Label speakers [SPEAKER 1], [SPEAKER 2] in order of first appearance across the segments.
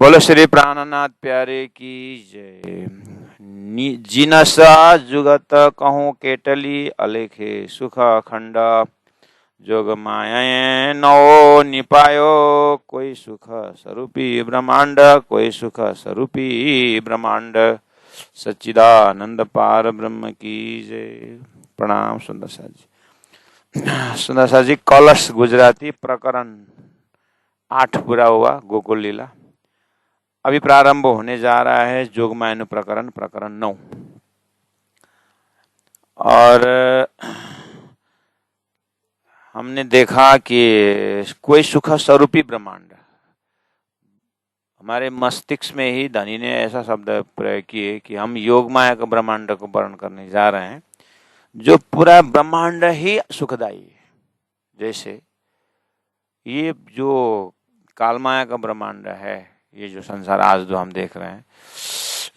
[SPEAKER 1] बोलो श्री प्राणनाथ प्यारे की जय। जिनस जुगत कहूँ केटली अलेखे सुख अखंड जोग माया नौ निपायो कोई सुख स्वरूपी ब्रह्मांड कोई सुख स्वरूपी ब्रह्मांड सच्चिदानंद पार ब्रह्म की जय। प्रणाम सुंदर सा जी। सुंदर सा जी कलश गुजराती प्रकरण 8 पूरा हुआ गोकुल लीला। अभी प्रारंभ होने जा रहा है जोगमायन प्रकरण प्रकरण 9। और हमने देखा कि कोई सुख स्वरूपी ब्रह्मांड, हमारे मस्तिष्क में ही धनी ने ऐसा शब्द प्रयोग किए कि हम योग माया के ब्रह्मांड को वर्णन करने जा रहे हैं, जो पूरा ब्रह्मांड ही सुखदायी है। जैसे ये जो काल माया का ब्रह्मांड है, ये जो संसार आज जो हम देख रहे हैं,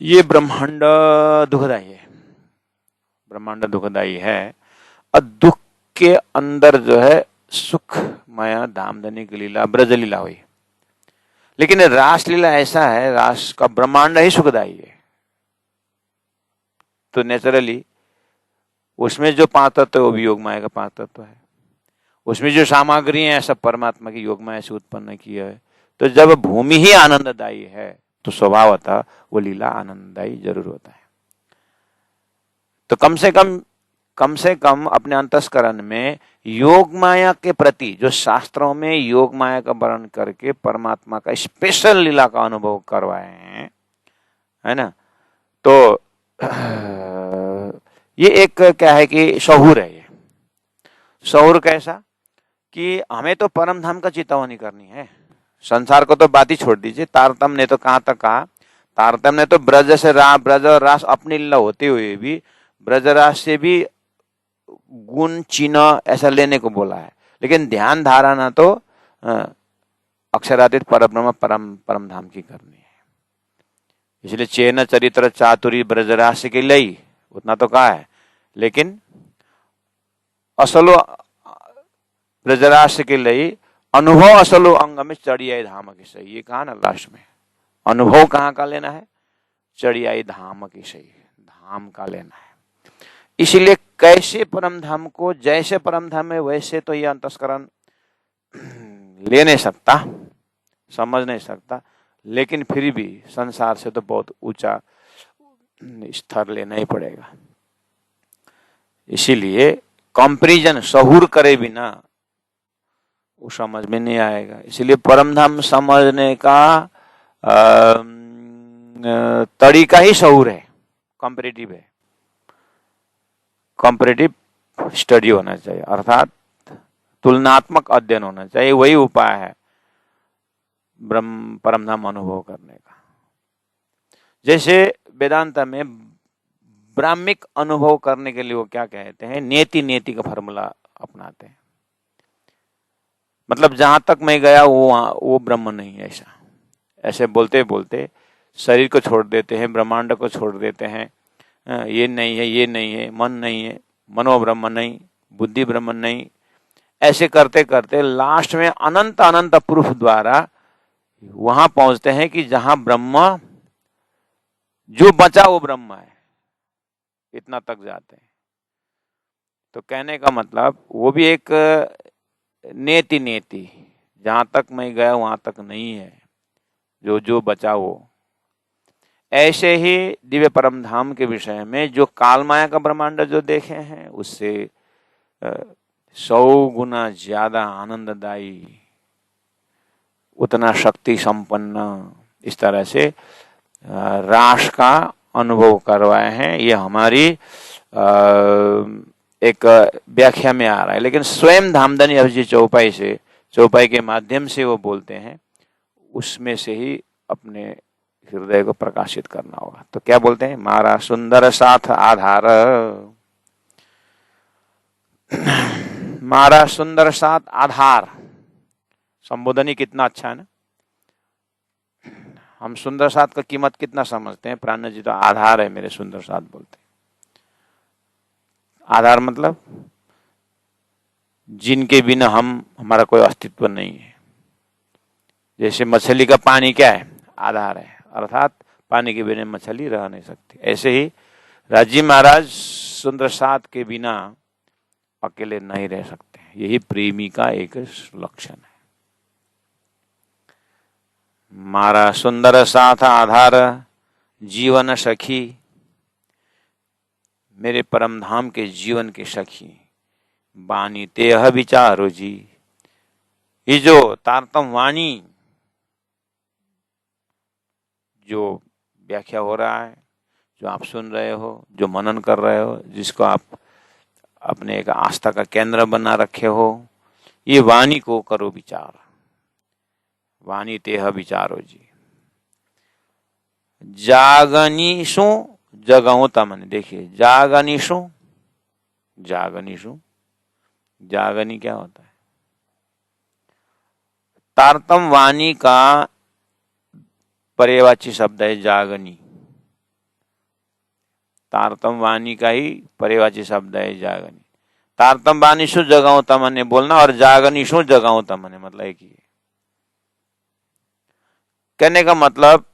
[SPEAKER 1] ये ब्रह्मांड दुखदायी है। ब्रह्मांड दुखदायी है और दुख के अंदर जो है सुख माया धामधनी की लीला ब्रज लीला हुई। लेकिन रास लीला ऐसा है, रास का ब्रह्मांड ही सुखदायी है। तो नेचुरली उसमें जो 5 तत्व है वो भी योग माया का 5 तत्व है। उसमें जो सामग्री है सब परमात्मा की योग माया से उत्पन्न की है। तो जब भूमि ही आनंददायी है तो स्वभावतः वो लीला आनंददायी जरूर होता है। तो कम से कम अपने अंतस्करण में योग माया के प्रति, जो शास्त्रों में योग माया का वर्णन करके परमात्मा का स्पेशल लीला का अनुभव करवाए हैं, है ना, तो ये एक क्या है कि शऊर है। ये शऊर कैसा कि हमें तो परम धाम का चितौनी करनी है। संसार को तो बात ही छोड़ दीजिए, तारतम्य ने तो कहाँ तक कहा, तारतम्य ने तो ब्रज से ब्रज और रास अपनी लीला होते हुए भी ब्रजरास से भी गुण चिन्ह ऐसा लेने को बोला है। लेकिन ध्यान धारणा तो अक्षरातीत परब्रह्म परम धाम की करनी है। इसलिए चेन चरित्र चातुरी ब्रजरास के लई उतना तो कहा है, लेकिन असलो ब्रजरास के लई अनुभव असलो अंग में चढ़ियाई धाम की सही। ये कहा ना लास्ट में, अनुभव कहाँ का लेना है, चढ़ियाई धाम की सही, धाम का लेना है। इसलिए कैसे परम धाम को, जैसे परम धाम है वैसे तो ये अंतस्करण ले नहीं सकता, समझ नहीं सकता, लेकिन फिर भी संसार से तो बहुत ऊंचा स्तर लेना ही पड़ेगा। इसीलिए कंपैरिजन सहूर करे बिना वो समझ में नहीं आएगा। इसलिए परम धाम समझने का तरीका ही सहूर है, कंपैरेटिव है। कंपैरेटिव स्टडी होना चाहिए, अर्थात तुलनात्मक अध्ययन होना चाहिए। वही उपाय है परम धाम अनुभव करने का। जैसे वेदांत में ब्राह्मिक अनुभव करने के लिए वो क्या कहते हैं, नेति नेति का फॉर्मूला अपनाते हैं। मतलब जहां तक मैं गया वो ब्रह्म नहीं है, ऐसे बोलते बोलते शरीर को छोड़ देते हैं, ब्रह्मांड को छोड़ देते हैं। ये नहीं है, ये नहीं है, मन नहीं है, मनो ब्रह्म नहीं, बुद्धि ब्रह्म नहीं, ऐसे करते करते लास्ट में अनंत अनंत प्रूफ द्वारा वहां पहुंचते हैं कि जहां ब्रह्म, जो बचा वो ब्रह्म है, इतना तक जाते हैं। तो कहने का मतलब वो भी एक नेति नेति, जहां तक मैं गया वहां तक नहीं है, जो बचा वो। ऐसे ही दिव्य परम धाम के विषय में जो काल माया का ब्रह्मांड जो देखे हैं उससे 100 गुना ज्यादा आनंददायी, उतना शक्ति संपन्न, इस तरह से रास का अनुभव करवाए हैं। ये हमारी एक व्याख्या में आ रहा है। लेकिन स्वयं धामधनी अभिजी चौपाई के माध्यम से वो बोलते हैं, उसमें से ही अपने हृदय को प्रकाशित करना होगा। तो क्या बोलते हैं, मारा सुंदर साथ आधार, मारा सुंदर साथ आधार। संबोधन कितना अच्छा है ना। हम सुंदर साथ का कीमत कितना समझते हैं। प्राण जी तो आधार है मेरे, सुंदर साथ बोलते हैं। आधार मतलब जिनके बिना हमारा कोई अस्तित्व नहीं है। जैसे मछली का पानी क्या है, आधार है, अर्थात पानी के बिना मछली रह नहीं सकती। ऐसे ही राजीव महाराज सुंदर साथ के बिना अकेले नहीं रह सकते। यही प्रेमी का एक लक्षण है। मारा सुंदर साथ आधार जीवन सखी, मेरे परम धाम के जीवन के सखी वाणी तेह विचारो जी। ये जो तारतम वाणी जो व्याख्या हो रहा है, जो आप सुन रहे हो, जो मनन कर रहे हो, जिसको आप अपने एक आस्था का केंद्र बना रखे हो, ये वाणी को करो विचार। वाणी तेह विचारो जी। जागनीशु जगहु तमन। देखिए जागनीशु, जागनीशु, जागनी क्या होता है? तारतम वाणी का पर्यायवाची शब्द है जागनी। तारतम वाणी का ही पर्यायवाची शब्द है जागनी। तारतम वाणीशु जगाओ तमने बोलना और जागनीशु जगाओ तमने मतलब एक ही है। कहने का मतलब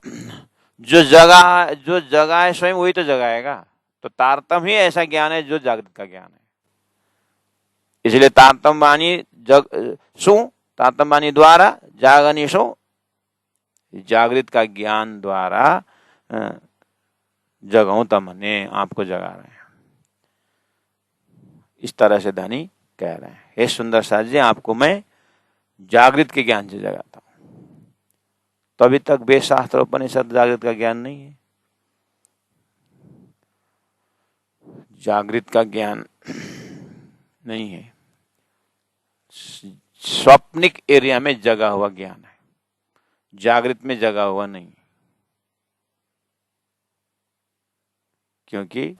[SPEAKER 1] जो जगह है स्वयं वही तो जगाएगा। तो तारतम ही ऐसा ज्ञान है जो जागृत का ज्ञान है। इसलिए तारतम वाणी तारतम वाणी द्वारा जागनीशु, जागृत का ज्ञान द्वारा जगाऊं तमने, आपको जगा रहे हैं। इस तरह से धनी कह रहे हैं, हे सुंदर साथ जी, आपको मैं जागृत के ज्ञान से जगाता हूं। तो अभी तक वेद शास्त्र उपनिषद जागृत का ज्ञान नहीं है। जागृत का ज्ञान नहीं है, स्वप्निक एरिया में जगा हुआ ज्ञान है, जागृत में जगा हुआ नहीं। क्योंकि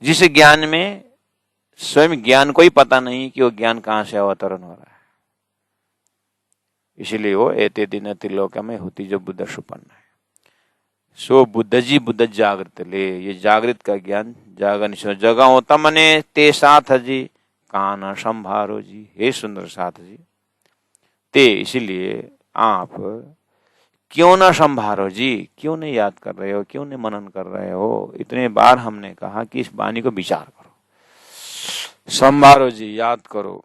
[SPEAKER 1] जिस ज्ञान में स्वयं ज्ञान को ही पता नहीं कि वो ज्ञान कहां से अवतरण हो रहा है, इसलिए वो एते दिन त्रिलोक में होती जो बुद्ध सुपन्न है। सो बुद्ध जी बुद्ध जागृत ले, ये जागृत का ज्ञान जागन जगा होता मने ते साथ जी कान संभारो जी। हे सुंदर साथ जी, ते इसलिए आप क्यों ना संभारो जी, क्यों नहीं याद कर रहे हो, क्यों नहीं मनन कर रहे हो? इतने बार हमने कहा कि इस वाणी को विचार करो, संभारो जी, याद करो।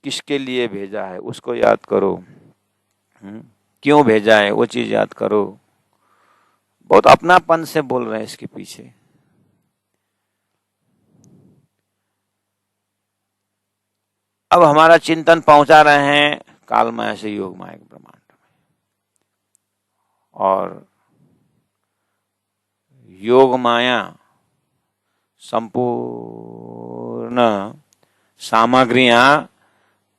[SPEAKER 1] किसके लिए भेजा है उसको याद करो, क्यों भेजा है वो चीज याद करो। बहुत अपनापन से बोल रहे हैं इसके पीछे। अब हमारा चिंतन पहुंचा रहे हैं काल माया से योग माया के ब्रह्मांड में, और योग माया संपूर्ण सामग्रियां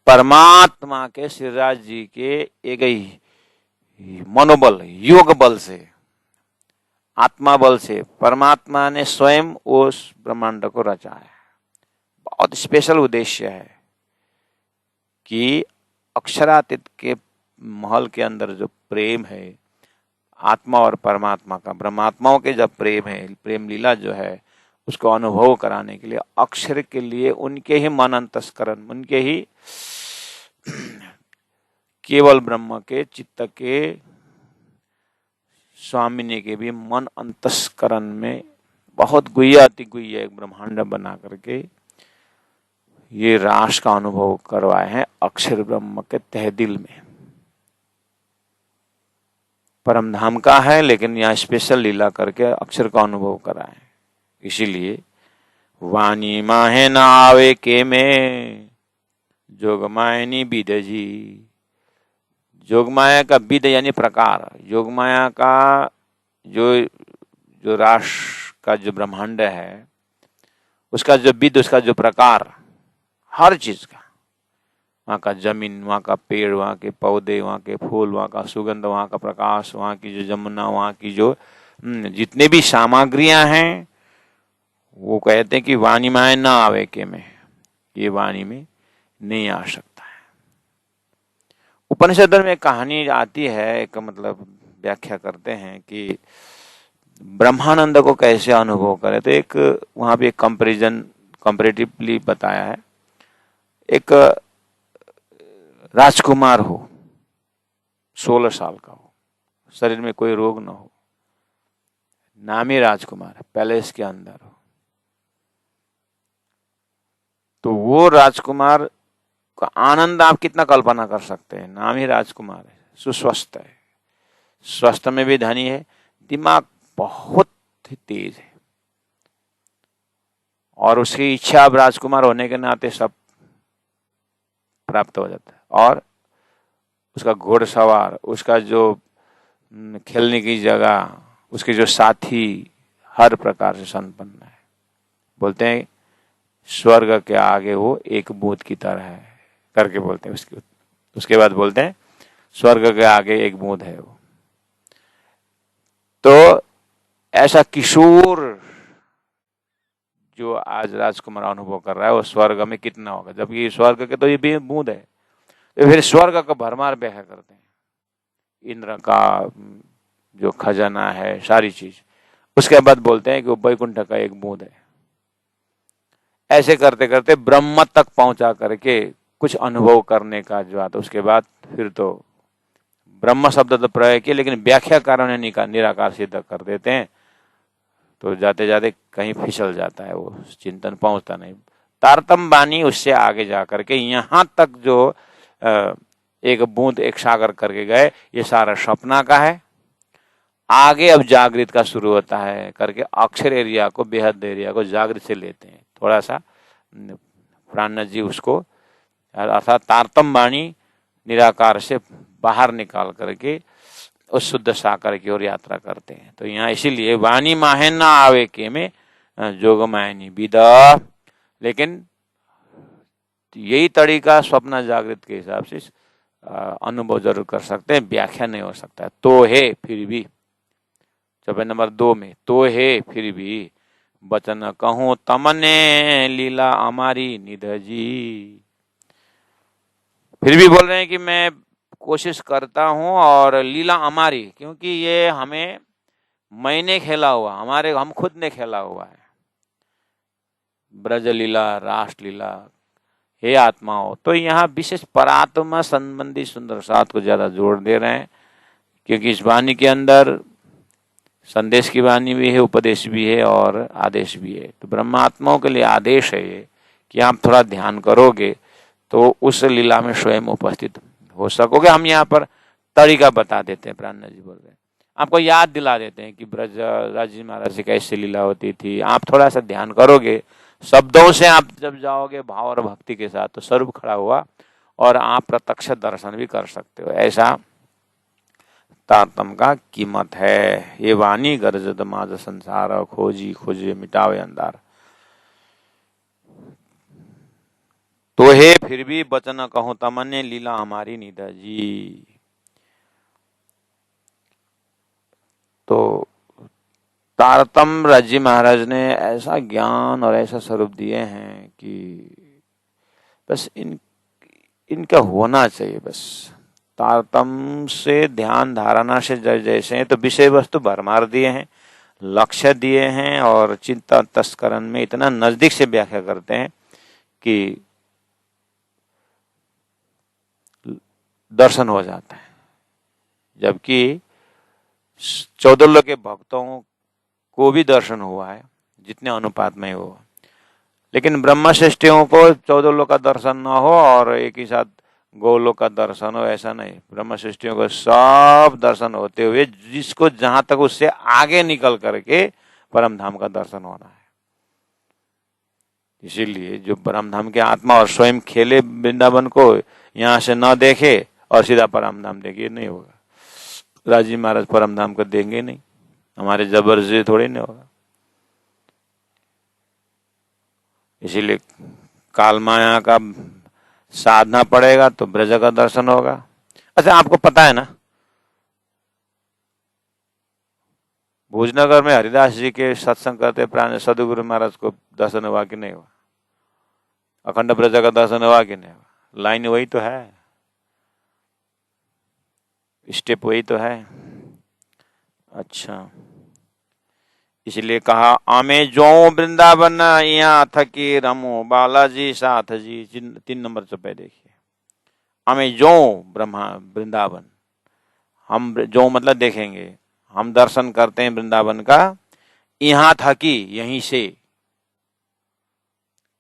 [SPEAKER 1] परमात्मा के श्रीराज जी के एक ही मनोबल, योग बल से, आत्मा बल से परमात्मा ने स्वयं उस ब्रह्मांड को रचा है। बहुत स्पेशल उद्देश्य है कि अक्षरातीत के महल के अंदर जो प्रेम है आत्मा और परमात्मा का, ब्रह्मात्माओं के जब प्रेम है, प्रेम लीला जो है, उसको अनुभव कराने के लिए अक्षर के लिए उनके ही मन अंतस्करण, उनके ही केवल ब्रह्म के चित्त के स्वामिनी के भी मन अंतस्करण में बहुत गुह्य अति गुह्य एक ब्रह्मांड बना करके ये रास का अनुभव करवाए हैं अक्षर ब्रह्म के तहदिल में। परम धाम का है, लेकिन यहाँ स्पेशल लीला करके अक्षर का अनुभव कराए। इसीलिए वाणी माहे न आवे के में जोगमायनी विद जी। जोगमाया का विद यानी प्रकार, जोगमाया का जो रास का जो ब्रह्मांड है उसका जो विद, उसका जो प्रकार, हर चीज का, वहाँ का जमीन, वहाँ का पेड़, वहाँ के पौधे, वहाँ के फूल, वहाँ का सुगंध, वहाँ का प्रकाश, वहाँ की जो जमुना, वहाँ की जो जितने भी सामग्रियां हैं, वो कहते हैं कि वाणी में ना आवे के में, ये वाणी में नहीं आ सकता है। उपनिषद में एक कहानी आती है, एक मतलब व्याख्या करते हैं कि ब्रह्मानंद को कैसे अनुभव करे। तो एक वहां पे एक कंपेरेटिवली बताया है। एक राजकुमार हो, 16 साल का हो, शरीर में कोई रोग न हो, नामी राजकुमार है, पैलेस के अंदर हो, तो वो राजकुमार का आनंद आप कितना कल्पना कर सकते हैं। नामी राजकुमार है, सुस्वस्थ है, स्वास्थ्य में भी धनी है, दिमाग बहुत ही तेज है, और उसकी इच्छा अब राजकुमार होने के नाते सब प्राप्त हो जाता है। और उसका घोड़सवार, उसका जो खेलने की जगह, उसके जो साथी हर प्रकार से संपन्न है। बोलते हैं स्वर्ग के आगे वो एक बूंद की तरह है करके बोलते हैं। उसके बाद बोलते हैं स्वर्ग के आगे एक बूंद है वो। तो ऐसा किशोर जो आज राजकुमार अनुभव कर रहा है वो स्वर्ग में कितना होगा, जबकि स्वर्ग के तो ये भी बूंद है। तो फिर स्वर्ग का भरमार व्याख्या करते हैं, इंद्र का जो खजाना है, सारी चीज। उसके बाद बोलते हैं कि वो वैकुंठ का एक बूंद है। ऐसे करते करते ब्रह्म तक पहुंचा करके कुछ अनुभव करने का जो आता, उसके बाद फिर तो ब्रह्म शब्द तो प्रयोग किया, लेकिन व्याख्याकारों ने निराकार सिद्ध कर देते हैं, तो जाते जाते कहीं फिसल जाता है, वो चिंतन पहुंचता नहीं। तारतम बानी उससे आगे जा करके यहां तक जो एक बूंद एक सागर करके गए, ये सारा सपना का है। आगे अब जागृत का शुरू होता है करके अक्षर एरिया को, बेहद एरिया को जागृत से लेते हैं। थोड़ा सा प्राणनाथ जी उसको अर्थात तारतम वाणी निराकार से बाहर निकाल करके उस शुद्ध साकार की ओर यात्रा करते हैं। तो यहाँ इसीलिए वाणी माहे न आवे के में जोग मायनी विदा, लेकिन यही तरीका स्वप्न जागृत के हिसाब से अनुभव जरूर कर सकते हैं, व्याख्या नहीं हो सकता है। तो है फिर भी चौपाई नंबर 2 में, तो है फिर भी बचन कहूं तमने लीला हमारी निध जी। फिर भी बोल रहे हैं कि मैं कोशिश करता हूं और लीला हमारी, क्योंकि ये हमें मैंने खेला हुआ, हम खुद ने खेला हुआ है। ब्रज लीला, राष्ट्र लीला, हे आत्माओं। तो यहाँ विशेष परात्मा संबंधी सुंदर साथ को ज्यादा जोर दे रहे हैं, क्योंकि इस वाणी के अंदर संदेश की वाणी भी है, उपदेश भी है और आदेश भी है। तो ब्रह्मात्माओं के लिए आदेश है ये कि आप थोड़ा ध्यान करोगे तो उस लीला में स्वयं उपस्थित हो सकोगे। हम यहाँ पर तरीका बता देते हैं, प्राणनाथ जी बोल रहे हैं, आपको याद दिला देते हैं कि ब्रजराज जी महाराज से कैसे लीला होती थी। आप थोड़ा सा ध्यान करोगे, शब्दों से आप जब जाओगे भाव और भक्ति के साथ, तो स्वरूप खड़ा हुआ और आप प्रत्यक्ष दर्शन भी कर सकते हो। ऐसा तारतम का कीमत है। ये वाणी गरजत माज संसार, खोजी खोजे मिटावे अंधार। तो हे फिर भी बचन कहूं तमन्ने लीला हमारी निधा जी। तो तारतम राजी महाराज ने ऐसा ज्ञान और ऐसा स्वरूप दिए हैं कि बस इनका होना चाहिए। बस तारतम से ध्यान धारणा से जैसे हैं, तो विषय वस्तु भरमार दिए हैं, लक्ष्य दिए हैं, और चिंता तस्करण में इतना नजदीक से व्याख्या करते हैं कि दर्शन हो जाता है। जबकि 14 लोक के भक्तों को भी दर्शन हुआ है, जितने अनुपात में हो, लेकिन ब्रह्म श्रेष्ठियों को 14 लोक का दर्शन न हो और एक ही साथ गोलोक का दर्शन हो, ऐसा नहीं। ब्रह्म श्रेष्ठियों को सब दर्शन होते हुए जिसको जहां तक उससे आगे निकल करके परम धाम का दर्शन होना है। इसीलिए जो परम धाम के आत्मा और स्वयं खेले वृंदावन को, यहाँ से न देखे और सीधा परम धाम देखे, नहीं होगा। राजीव महाराज परम धाम को देंगे नहीं, हमारे जबरदस्ती थोड़ी नहीं होगा। इसीलिए काल माया का साधना पड़ेगा तो ब्रज का दर्शन होगा। अच्छा, आपको पता है ना, भोजनगर में हरिदास जी के सत्संग करते प्राण सदगुरु महाराज को दर्शन हुआ कि नहीं हुआ? अखंड ब्रज का दर्शन हुआ कि नहीं हुआ? लाइन वही तो है, स्टेप वही तो है। अच्छा, इसलिए कहा आमे जो वृंदावन यहाँ थकी रमो बालाजी साथ जी। 3 नंबर चौपाई देखिए, आमे जो ब्रह्मा वृंदावन, हम जो मतलब देखेंगे, हम दर्शन करते हैं वृंदावन का, यहाँ था कि यहीं से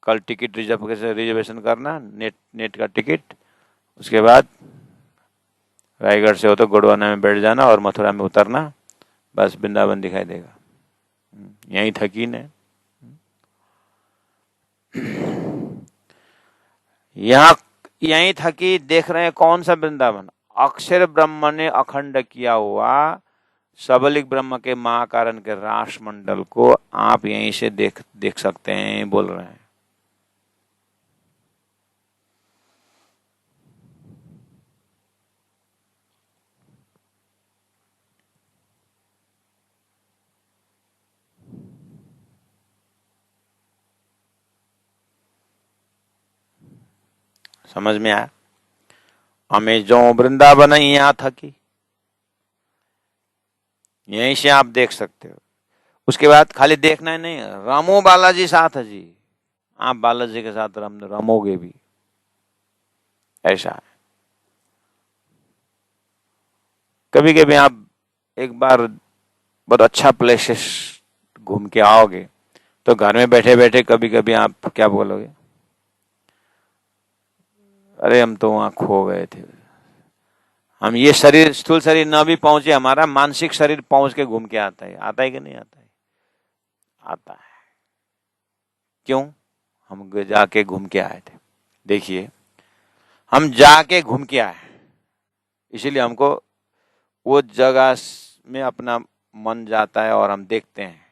[SPEAKER 1] कल टिकट रिजर्वेशन करना, नेट का टिकट, उसके बाद रायगढ़ से हो तो गुड़वाना में बैठ जाना और मथुरा में उतरना, बस वृंदावन दिखाई देगा। यही थकीन है। यहाँ यही था कि देख रहे हैं कौन सा वृंदावन, अक्षर ब्रह्म ने अखंड किया हुआ सबलिक ब्रह्म के महाकारण के रास मंडल को आप यहीं से देख सकते हैं, बोल रहे हैं। समझ में आया? हमें जो वृंदावन यहाँ था कि यहीं से आप देख सकते हो। उसके बाद खाली देखना ही नहीं, रमो बालाजी साथ है जी, आप बालाजी के साथ रमोगे भी, ऐसा है। कभी कभी आप एक बार बहुत अच्छा प्लेसेस घूम के आओगे तो घर में बैठे बैठे कभी कभी आप क्या बोलोगे, अरे हम तो वहां खो गए थे, हम ये शरीर स्थूल शरीर न भी पहुंचे, हमारा मानसिक शरीर पहुंच के घूम के आता है कि नहीं आता है? आता है। क्यों? हम जाके घूम के आए थे। देखिए, हम जाके घूम के आए, इसीलिए हमको वो जगह में अपना मन जाता है और हम देखते हैं।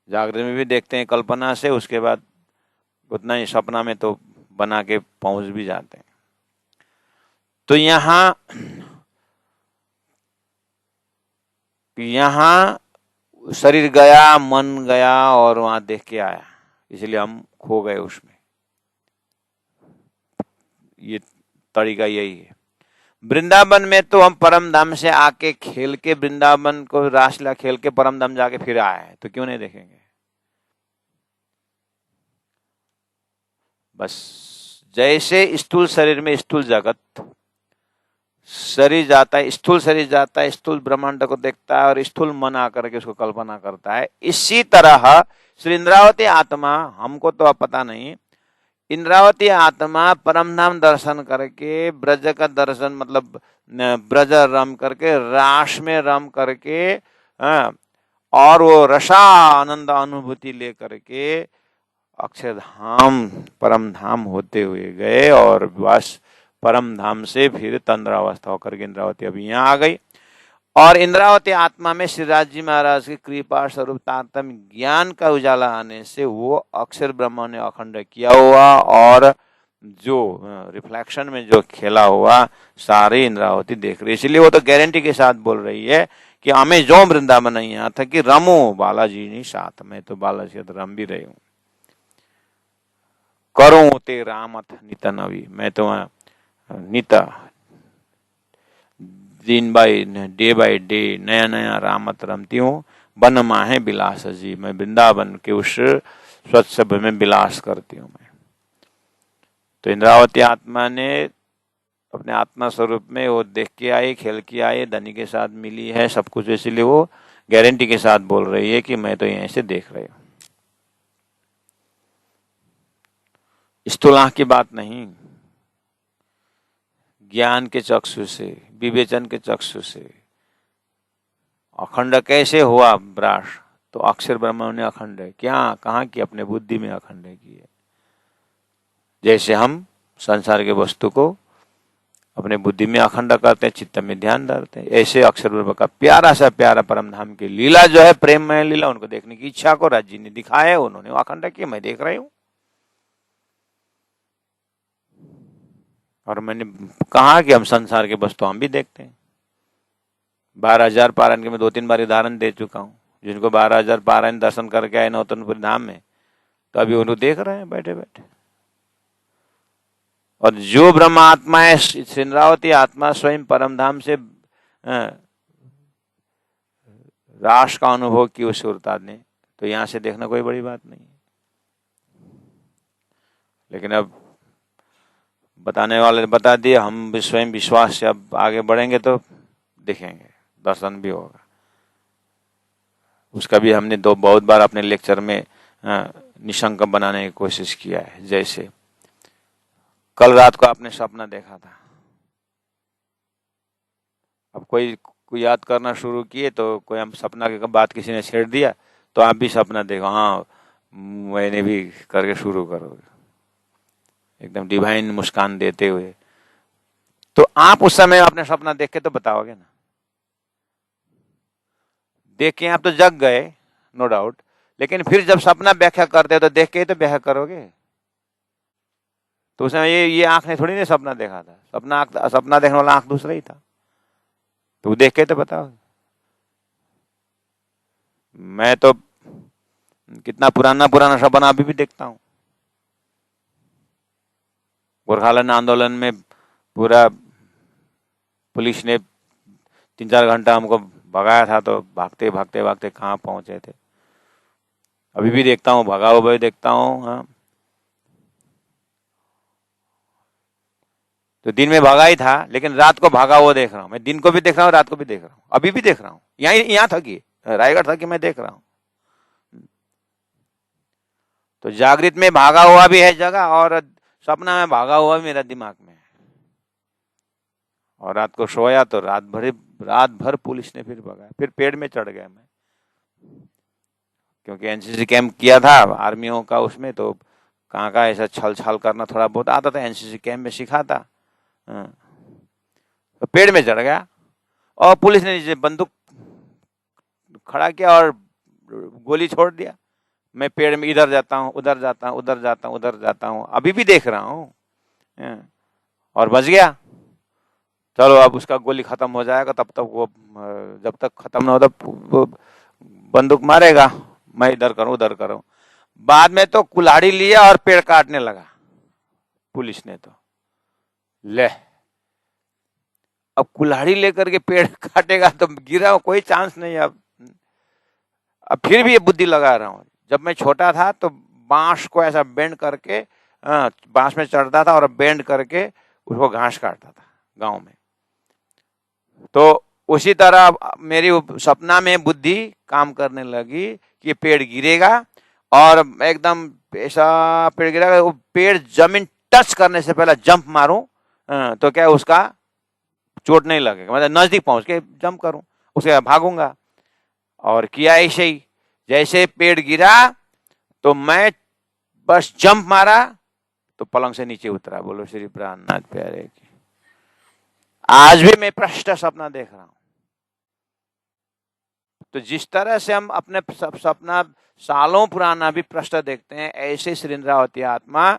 [SPEAKER 1] जागृत में भी देखते हैं कल्पना से, उसके बाद उतना ही सपना में तो बना के पहुंच भी जाते हैं। तो यहाँ शरीर गया, मन गया और वहां देख के आया, इसलिए हम खो गए उसमें। ये तरीका यही है। वृंदावन में तो हम परम धाम से आके खेल के, वृंदावन को रासलीला खेल के परम धाम जाके फिर आए, तो क्यों नहीं देखेंगे? बस जैसे स्थूल शरीर में स्थूल जगत, शरीर जाता है, स्थूल शरीर जाता है, स्थूल ब्रह्मांड को देखता है और स्थूल मन आकर के उसको कल्पना करता है, इसी तरह श्री इंद्रावती आत्मा, हमको तो अब पता नहीं, इंद्रावती आत्मा परमधाम दर्शन करके, ब्रज का दर्शन मतलब ब्रज रम करके, रास में रम करके, और वो रसानंद अनुभूति लेकर के अक्षरधाम परम धाम होते हुए गए और बस परम धाम से फिर तंद्रावस्था होकर के इंद्रावती अभी यहाँ आ गई। और इंद्रावती आत्मा में श्रीराज जी महाराज की कृपा स्वरूप तारतम्य ज्ञान का उजाला आने से वो अक्षर ब्रह्म ने अखंड किया हुआ और जो रिफ्लेक्शन में जो खेला हुआ सारे इंद्रावती देख रही, इसलिए वो तो गारंटी के साथ बोल रही है कि हमें जो वृंदावन यहाँ था कि रमो बालाजी नहीं साथ में, तो बालाजी तो रम भी रही हूँ, करो ते रामथ नित नवी, मैं तो नित दिन डे बाय डे नया नया रामत रमती हूँ, बन माहे बिलास जी, मैं वृंदावन के उस स्वच्छ में विलास करती हूँ मैं। तो इंद्रावती आत्मा ने अपने आत्मा स्वरूप में वो देख के आए, खेल के आए, धनी के साथ मिली है सब कुछ, इसलिए वो गारंटी के साथ बोल रही है कि मैं तो यहीं से देख रही हूँ। स्थूल आंख की बात नहीं, ज्ञान के चक्षु से, विवेचन के चक्षु से अखंड कैसे हुआ ब्राश, तो अक्षर ब्रह्म ने अखंड है क्या, कहाँ की, अपने बुद्धि में अखंड है की है। जैसे हम संसार के वस्तु को अपने बुद्धि में अखंड करते हैं, चित्त में ध्यान धरते हैं, ऐसे अक्षर ब्रह्म का प्यारा सा प्यारा परम धाम की लीला जो है, प्रेममय लीला, उनको देखने की इच्छा को राज जी ने दिखाया, उन्होंने अखंड किया, मैं देख रही हूँ। और मैंने कहा कि हम संसार के वस्तु हम भी देखते हैं। 12,000 पारायण के मैं 2-3 बार उदाहरण दे चुका हूँ, जिनको 12,000 पारायण दर्शन करके आए नौतनपुर धाम में, तो अभी उनको देख रहे हैं बैठे बैठे। और जो ब्रह्म आत्मा है, इंद्रावती आत्मा स्वयं परम धाम से रास का अनुभव की उस सुरता ने, तो यहां से देखना कोई बड़ी बात नहीं है। लेकिन अब बताने वाले ने बता दिए, हम भी स्वयं विश्वास से अब आगे बढ़ेंगे तो देखेंगे, दर्शन भी होगा। उसका भी हमने बहुत बार अपने लेक्चर में निशंक बनाने की कोशिश किया है। जैसे कल रात को आपने सपना देखा था, अब कोई याद करना शुरू किए तो कोई हम सपना के बात किसी ने छेड़ दिया तो आप भी सपना देखो, हाँ मैंने भी करके शुरू करोगे एकदम डिवाइन मुस्कान देते हुए। तो आप उस समय अपने सपना देख के तो बताओगे ना, देख के आप तो जग गए नो डाउट, लेकिन फिर जब सपना व्याख्या करते तो देख के ही तो व्याख्या करोगे। तो उसमें ये आंख ने थोड़ी ना सपना देखा था, सपना देखने वाला आंख दूसरा ही था, तो देख के तो बताओ। मैं तो कितना पुराना सपना अभी भी देखता हूँ। गोरखालैंड आंदोलन में पूरा पुलिस ने 3-4 घंटा हमको भगाया था, तो भागते भागते कहाँ पहुंचे थे। अभी भी देखता हूँ, भगा हुआ भी देखता हूँ। हाँ, तो दिन में भागा ही था, लेकिन रात को भागा हुआ देख रहा हूँ। मैं दिन को भी देख रहा हूँ, रात को भी देख रहा हूँ, अभी भी देख रहा हूँ। यहाँ था कि रायगढ़ था कि मैं देख रहा हूँ। तो जागृत में भागा हुआ भी है जगह, और सपना में भागा हुआ भी मेरा दिमाग में है। और रात को सोया तो रात भर पुलिस ने फिर भगाया, फिर पेड़ में चढ़ गया मैं, क्योंकि एनसीसी कैंप किया था आर्मियों का, उसमें तो कहाँ का ऐसा छल करना थोड़ा बहुत आता था, एनसीसी कैंप में सीखा था। तो पेड़ में चढ़ गया और पुलिस ने नीचे बंदूक खड़ा किया और गोली छोड़ दिया। मैं पेड़ में इधर जाता हूँ, उधर जाता हूँ, उधर जाता हूँ, उधर जाता हूँ, अभी भी देख रहा हूँ, और बच गया। चलो अब उसका गोली खत्म हो जाएगा, तब तक वो जब तक खत्म ना हो तब वो बंदूक मारेगा, मैं इधर करूं उधर करूं। बाद में तो कुल्हाड़ी लिया और पेड़ काटने लगा पुलिस ने। तो ले, अब कुल्हाड़ी लेकर के पेड़ काटेगा तो गिरा, कोई चांस नहीं। अब फिर भी ये बुद्धि लगा रहा हूं। जब मैं छोटा था तो बांस को ऐसा बेंड करके, बांस में चढ़ता था और बेंड करके उसको घास काटता था गांव में। तो उसी तरह मेरी सपना में बुद्धि काम करने लगी कि पेड़ गिरेगा और एकदम ऐसा पेड़ गिरेगा, वो पेड़ जमीन टच करने से पहले जंप मारूं तो क्या उसका चोट नहीं लगेगा, मतलब नजदीक पहुंच के जंप करूं, उसके बाद भागूंगा। और किया ऐसे ही, जैसे पेड़ गिरा तो मैं बस जंप मारा तो पलंग से नीचे उतरा। बोलो श्री प्राणनाथ प्यारे की। आज भी मैं प्रष्ट सपना देख रहा हूं। तो जिस तरह से हम अपने सपना सालों पुराना भी प्रष्ट देखते हैं, ऐसे श्री इंद्रावती आत्मा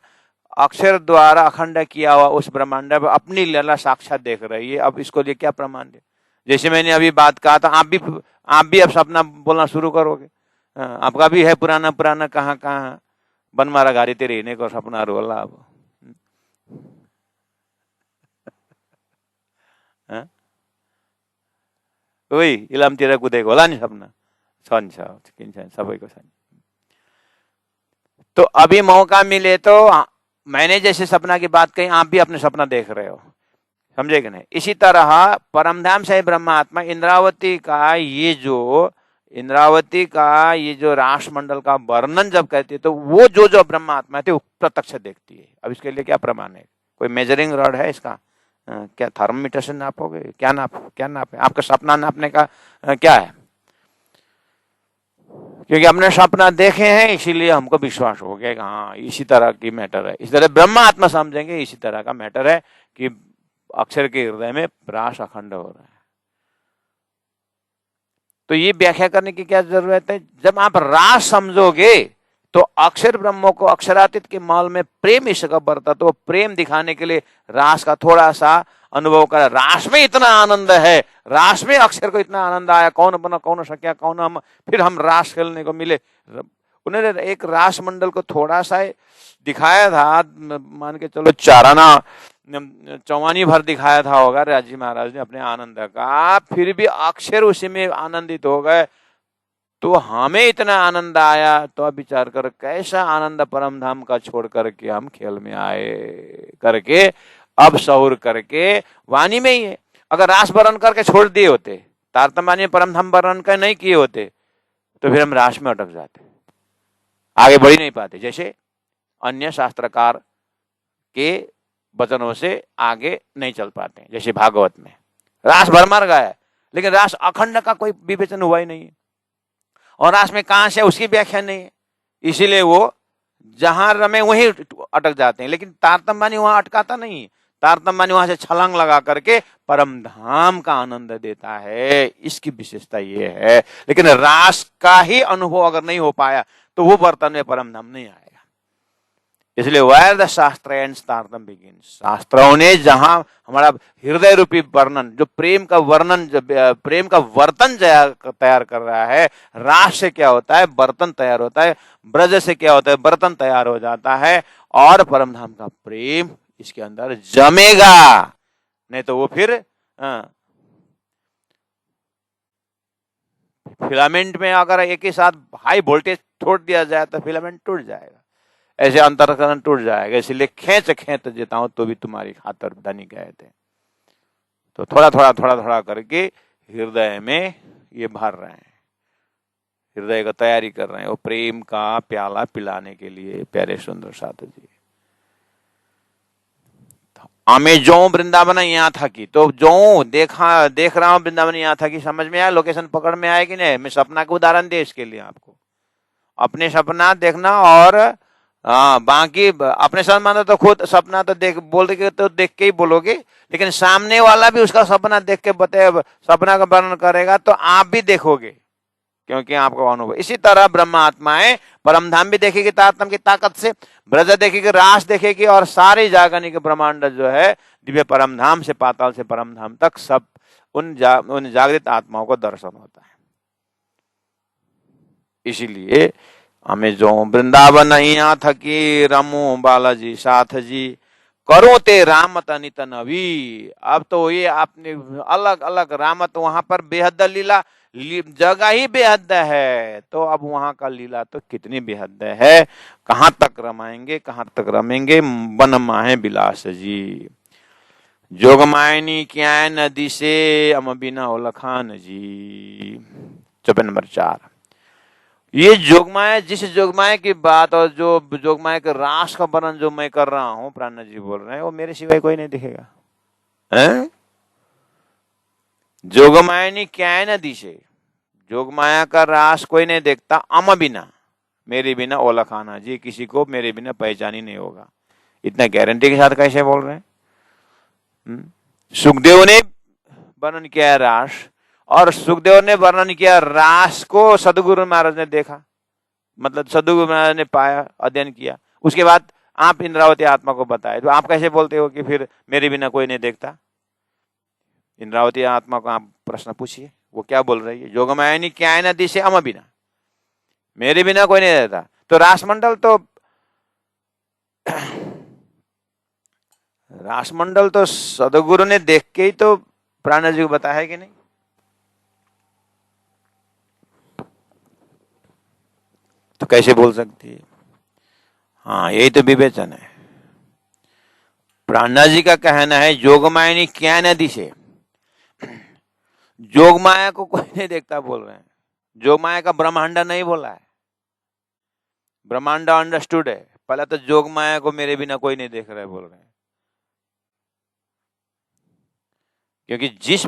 [SPEAKER 1] अक्षर द्वारा अखंड किया हुआ उस ब्रह्मांड में अपनी लीला साक्षात देख रही है। अब इसको लिए क्या प्रमाण है? जैसे मैंने अभी बात कहा था, आप भी अब सपना बोलना शुरू करोगे। आपका भी है पुराना कहाँ बन मारा गाड़ी तेरे रहने को सपना रोला। अब ओइ इलामतिर कुदेको होला नि सपना छ किन्छ सबैको छ। तो अभी मौका मिले तो मैंने जैसे सपना की बात कही, आप भी अपने सपना देख रहे हो, समझे कि नहीं? इसी तरह परमधाम से ब्रह्मात्मा इंद्रावती का ये जो राष्ट्र मंडल का वर्णन जब कहती है तो वो जो ब्रह्मात्मा थे वो प्रत्यक्ष देखती है। अब इसके लिए क्या प्रमाण है? कोई मेजरिंग रॉड है इसका? क्या थर्मोमीटर से नापोगे? क्या नापे? आपका सपना नापने का क्या है? क्योंकि हमने सपना देखे हैं इसीलिए हमको विश्वास हो गया कि हाँ इसी तरह की मैटर है। इस तरह ब्रह्म आत्मा समझेंगे इसी तरह का मैटर है कि अक्षर के हृदय में रास अखंड हो रहा है। तो ये व्याख्या करने की क्या जरूरत है? जब आप रास समझोगे तो अक्षर ब्रह्मों को अक्षरातीत के माल में प्रेम इसका बढ़ता, तो प्रेम दिखाने के लिए रास का थोड़ा सा अनुभव कर। रास में इतना आनंद है, रास में अक्षर को इतना आनंद आया, कौन बना कौन सक्या कौन हम, फिर हम रास खेलने को मिले। उन्होंने एक रास मंडल को थोड़ा सा दिखाया था, मान के चलो चाराना चौवानी भर दिखाया था होगा राजी महाराज ने अपने आनंद का, फिर भी अक्षर उसी में आनंदित हो गए। तो हमें इतना आनंद आया, तो अब विचार कर कैसा आनंद परम धाम का छोड़ करके हम खेल में आए करके, अब शौर करके वाणी में ही है। अगर रास वर्ण करके छोड़ दिए होते, तारतम्य परम धाम वर्ण कर नहीं किए होते, तो फिर हम रास में अटक जाते, आगे बढ़ ही नहीं पाते। जैसे अन्य शास्त्रकार के वचनों से आगे नहीं चल पाते, जैसे भागवत में रास भर मर गया, लेकिन रास अखंड का कोई विवेचन हुआ ही नहीं है, और रास में कहां से उसकी व्याख्या नहीं है, इसीलिए वो जहां रमे वहीं अटक जाते हैं। लेकिन तारतम्य वहां अटकाता नहीं, तारतम्य वहां से छलांग लगा करके परम धाम का आनंद देता है, इसकी विशेषता ये है। लेकिन रास का ही अनुभव अगर नहीं हो पाया तो वो बर्तन में परम धाम नहीं आएगा। इसलिए वेयर द शास्त्र एंड्स तारतम्य बिगिंस, शास्त्रों ने जहां हमारा हृदय रूपी वर्णन, जो प्रेम का वर्णन, प्रेम का वर्तन तैयार कर रहा है, रास से क्या होता है, बर्तन तैयार होता है, ब्रज से क्या होता है, बर्तन तैयार हो जाता है, और परम धाम का प्रेम इसके अंदर जमेगा। नहीं तो वो फिर फिलामेंट में अगर एक ही साथ हाई वोल्टेज छोड़ दिया जाए तो फिलामेंट टूट जाएगा, ऐसे अंतरकरण टूट जाएगा। इसलिए खेच खेच देता हूं तो भी तुम्हारी खातर धनी गए थे। तो थोड़ा थोड़ा करके हृदय में ये भर रहे हैं, हृदय का तैयारी कर रहे हैं, वो प्रेम का प्याला पिलाने के लिए। प्यारे सुंदर साधु जी, हमें जो वृंदावन यहाँ था कि, तो जो देख रहा हूँ वृंदावन यहाँ था कि, समझ में आया, लोकेशन पकड़ में आएगी नहीं। मैं सपना का उदाहरण दे इसके लिए आपको, अपने सपना देखना, और बाकी अपने सपना तो खुद सपना तो बोलोगे तो देख के ही बोलोगे, लेकिन सामने वाला भी उसका सपना देख के सपना का वर्णन करेगा तो आप भी देखोगे, क्योंकि आपका अनुभव। इसी तरह ब्रह्म आत्माएं परम धाम भी देखेगी तारतम्य की ताकत से, ब्रज देखेगी, रास देखेगी, और सारे जागनिक ब्रह्मांड जो है दिव्य परम धाम से पाताल से परम धाम तक सब उन जागृत आत्माओं को दर्शन होता है। इसीलिए हमें जो वृंदावन यहाँ थकी, रमो बालाजी साथ जी, करो ते रामत नित नवी। अब तो ये आपने अलग अलग रामत, वहां पर बेहद लीला, जगह ही बेहद है, तो अब वहां का लीला तो कितनी बेहद है, कहाँ तक रमाएंगे, कहाँ तक रमेंगे। बन माहे बिलास जी, जोगमायनी क्या नदी से अम बिना ओलखान जी। चौपन नंबर 4। ये जोगमाया, जिस जोगमाया की बात और जो जोगमाया के रास का वर्णन जो मैं कर रहा हूं, प्राण जी बोल रहे हैं, वो मेरे सिवाय कोई नहीं दिखेगा। जोगमायनी क्या है नदी से, जोगमाया का रास कोई नहीं देखता, अम बिना, मेरे बिना ओला खाना जी, किसी को मेरे बिना पहचान ही नहीं होगा। इतना गारंटी के साथ कैसे बोल रहे हैं? सुखदेव ने वर्णन किया है रास, और सुखदेव ने वर्णन किया रास को सदगुरु महाराज ने देखा, मतलब सदगुरु महाराज ने पाया, अध्ययन किया, उसके बाद आप इंद्रावती आत्मा को बताए। तो आप कैसे बोलते हो कि फिर मेरे बिना कोई नहीं देखता? इंद्रावती आत्मा को आप प्रश्न पूछिए, वो क्या बोल रही है। जोगमायनी क्या है नदी से अम बिना, मेरे बिना कोई नहीं रहता। तो रासमंडल तो सदगुरु ने देख के ही तो प्राण जी को बताया है कि नहीं? तो कैसे बोल सकती है? हाँ, यही तो विवेचन है। प्राणा जी का कहना है जोगमायनी क्या नदी से, जोगमाया को कोई नहीं देखता बोल रहे हैं। जोगमाया का ब्रह्मांड नहीं बोला है, ब्रह्मांड अंडरस्टूड है, पहले तो जोगमाया को मेरे बिना कोई नहीं देख रहा है बोल रहे हैं। क्योंकि जिस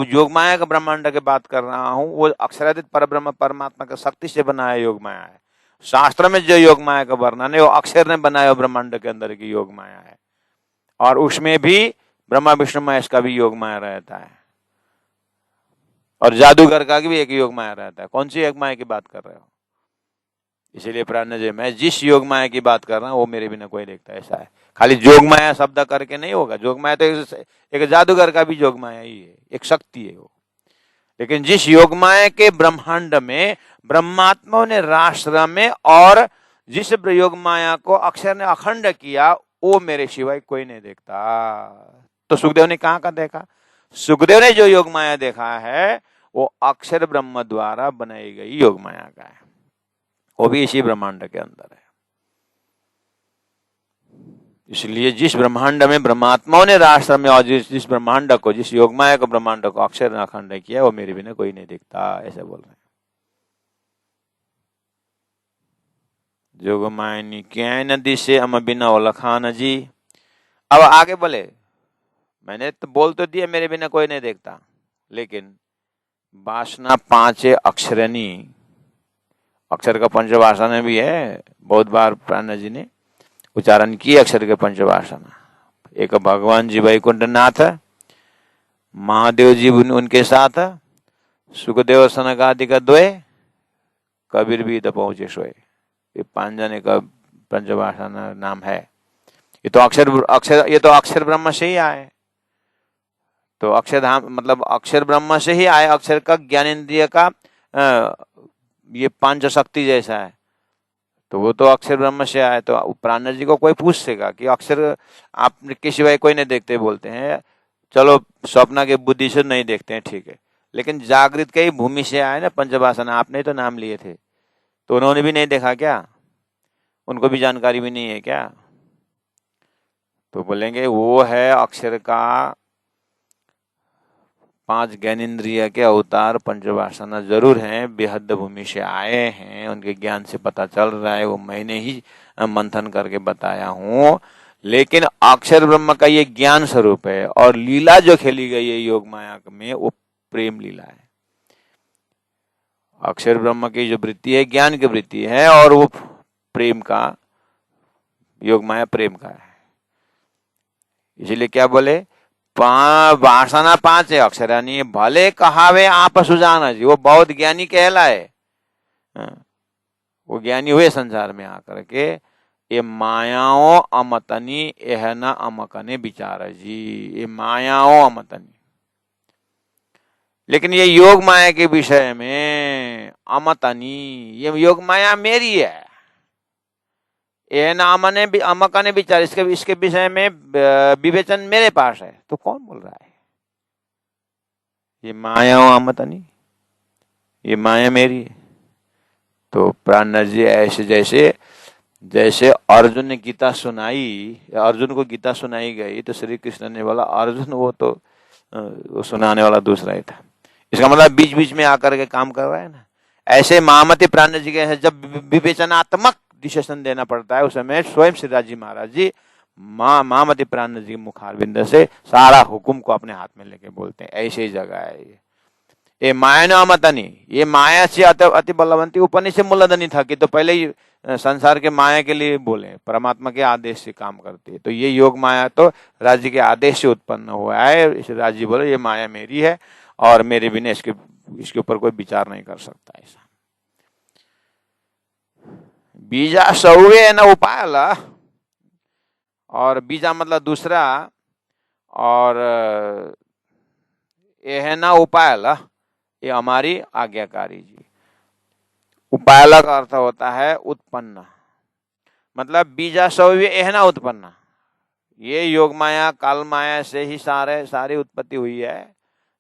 [SPEAKER 1] योगमाया का ब्रह्मांड की बात कर रहा हूं, वो अक्षरादित परब्रह्म परमात्मा का शक्ति से बनाया योगमाया है। शास्त्र में जो योगमाया का वर्णन है वो अक्षर ने बनाया ब्रह्मांड के अंदर की योगमाया है, और उसमें भी ब्रह्मा विष्णु महेश का भी योगमाया रहता है, और जादूगर का भी एक योगमाया रहता है। कौन सी योगमाया की बात कर रहे हो? इसीलिए प्राण जी, मैं जिस योगमाया की बात कर रहा हूँ वो मेरे बिना कोई देखता, ऐसा है। खाली जोगमाया शब्द करके नहीं होगा, जोगमाया तो एक जादूगर का भी जोगमाया ही है, एक शक्ति है वो। लेकिन जिस योगमाया के ब्रह्मांड में ब्रह्मात्माओं ने राष्ट्र में, और जिस योगमाया को अक्षर ने अखंड किया, वो मेरे सिवाय कोई नहीं देखता। तो सुखदेव ने कहाँ का देखा? सुखदेव ने जो योगमाया देखा है वो अक्षर ब्रह्म द्वारा बनाई गई योग माया का है, वो भी इसी ब्रह्मांड के अंदर है। इसलिए जिस ब्रह्मांड में ब्रह्मात्माओं ने राष्ट्र में और जिस ब्रह्मांड को, जिस योग माया को, ब्रह्मांड को अक्षर अखंड किया, वो मेरे बिना कोई नहीं दिखता, ऐसे बोल रहे हैं। जोग मायनी क्या नदी से अम बिना ओलखान जी। अब आगे बोले, मैंने तो बोल तो दिया मेरे बिना कोई नहीं देखता, लेकिन वासना पांचे अक्षरणी, अक्षर का पंचवासना भी है, बहुत बार प्राण जी ने उच्चारण किए अक्षर के पंचवासना। एक भगवान जी वैकुंठ नाथ, महादेव जी उनके साथ, सुखदेव सनक आदि का द्वय, कबीर भी तो पहुंचे सोए, ये 5 जने का पंचवासना नाम है। ये तो अक्षर ब्रह्म से ही आए, तो अक्षरधाम मतलब अक्षर ब्रह्म से ही आए। अक्षर का ज्ञानेन्द्रिय का ये 5 शक्ति जैसा है, तो वो तो अक्षर ब्रह्म से आए। तो प्राण जी को कोई पूछ सकेगा कि अक्षर आप के सिवाय कोई नहीं देखते, बोलते हैं चलो स्वप्न के बुद्धि से नहीं देखते हैं, ठीक है, लेकिन जागृत के ही भूमि से आए ना पंचवासना, आपने तो नाम लिए थे, तो उन्होंने भी नहीं देखा क्या? उनको भी जानकारी भी नहीं है क्या? तो बोलेंगे वो है अक्षर का 5 ज्ञानेन्द्रिय के अवतार पंचवासना जरूर हैं, बेहद भूमि से आए हैं, उनके ज्ञान से पता चल रहा है, वो मैंने ही मंथन करके बताया हूँ। लेकिन अक्षर ब्रह्म का ये ज्ञान स्वरूप है, और लीला जो खेली गई है योग माया में वो प्रेम लीला है। अक्षर ब्रह्म की जो वृत्ति है ज्ञान की वृत्ति है, और वो प्रेम का, योग माया प्रेम का है। इसलिए क्या बोले, वासना 5 है अक्षरानी, भले कहावे आप सुजाना जी, वो बहुत ज्ञानी कहलाए, वो ज्ञानी हुए संसार में आकर के, ये मायाओं अमतनी यह न अमकने विचार जी, ये मायाओं अमतनी। लेकिन ये योग माया के विषय में अमतनी, ये योग माया मेरी है, यह न अमकने विचार, इसके विषय में विवेचन मेरे पास है। तो कौन बोल रहा है? ये मायाओं अमतनी, ये माया मेरी है। तो प्राण जी ऐसे जैसे अर्जुन ने गीता सुनाई, अर्जुन को गीता सुनाई गई, तो श्री कृष्ण ने बोला अर्जुन वो तो वो सुनाने वाला दूसरा ही था। इसका मतलब बीच बीच में आकर के काम कर रहा है ना। ऐसे महामती प्राण जी के जब विवेचनात्मक डिसीजन देना पड़ता है, उस समय स्वयं श्रीराज जी महाराज जी महामती प्राण जी मुखारविंद से सारा हुकुम को अपने हाथ में लेके बोलते हैं। ऐसे ही जगह है ये माया नामतनी, ये माया से अति बलवंती ऊपर से मूलधनी था कि तो पहले ही संसार के माया के लिए बोले, परमात्मा के आदेश से काम करती है। तो ये योग माया तो राज्य के आदेश से उत्पन्न हुआ है। इस राज्य जी बोले ये माया मेरी है, और मेरे बिना इसके ऊपर कोई विचार नहीं कर सकता। ऐसा बीजा सौवे न उपायला, और बीजा मतलब दूसरा, और यह न उपायला, ये हमारी आज्ञाकारी जी। उपायला का अर्थ होता है उत्पन्न, मतलब बीजा सौव्य एहना उत्पन्न, ये योग माया काल माया से ही सारी उत्पत्ति हुई है,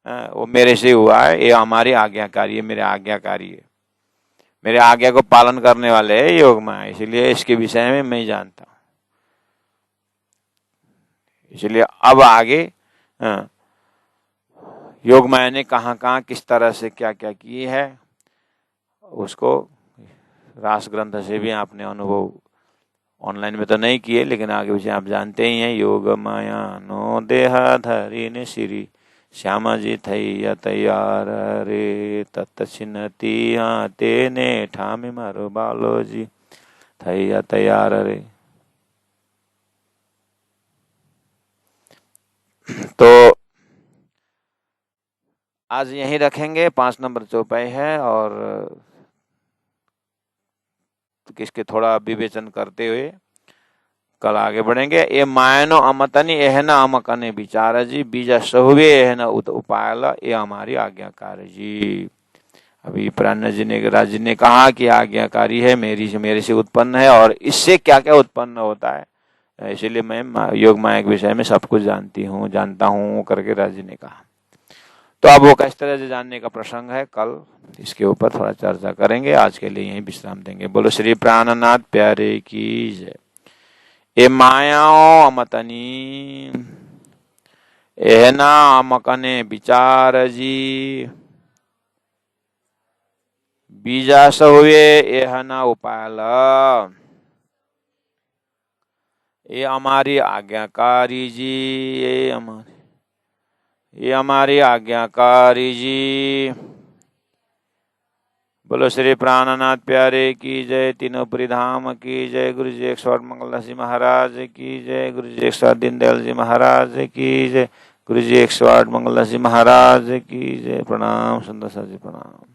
[SPEAKER 1] वो मेरे से हुआ है, ये हमारी आज्ञाकारी है, मेरे आज्ञाकारी है, मेरे आज्ञा को पालन करने वाले है योग माया, इसलिए इसके विषय में मैं जानता हूं। इसलिए अब आगे योग माया ने कहाँ किस तरह से क्या क्या किए है, उसको रास ग्रंथ से भी आपने अनुभव ऑनलाइन में तो नहीं किए, लेकिन आगे उसे आप जानते ही हैं। योग माया नो देहा धरी ने श्री श्यामा जी थैया तैयार रे, तत्चिन्हती तेने ठामे मारो बालो जी थैया तैयार रे। तो आज यहीं रखेंगे, 5 नंबर चौपाई है, और किसके थोड़ा विवेचन करते हुए कल आगे बढ़ेंगे। ये मायनो अमतनी एहन अमकने विचार जी, बीजा सहुवे एहन उपायला, ये हमारी आज्ञाकारी जी। अभी प्राण जी ने राज ने कहा कि आज्ञाकारी है, मेरे से उत्पन्न है, और इससे क्या क्या उत्पन्न होता है, इसीलिए मैं योग माया के विषय में सब कुछ जानता हूँ करके राज ने कहा। तो अब वो किस तरह से जानने का प्रसंग है, कल इसके ऊपर थोड़ा चर्चा करेंगे। आज के लिए यहीं विश्राम देंगे। बोलो श्री प्राणनाथ प्यारे की जय। ए मायाओं अमतनी एहना अमकने विचार जी, बीजा सहुए एहना उपाल, ये हमारी आज्ञाकारी जी, ये हमारी आज्ञाकारी जी। बोलो श्री प्राणनाथ प्यारे की जय। तीनों परिधाम की जय। गुरु जी 108 मंगल जी महाराज की जय। गुरु जी 108 दीनदयाल जी महाराज की जय। गुरु जी 108 मंगल जी महाराज की जय। प्रणाम सुंदर सर जी, प्रणाम।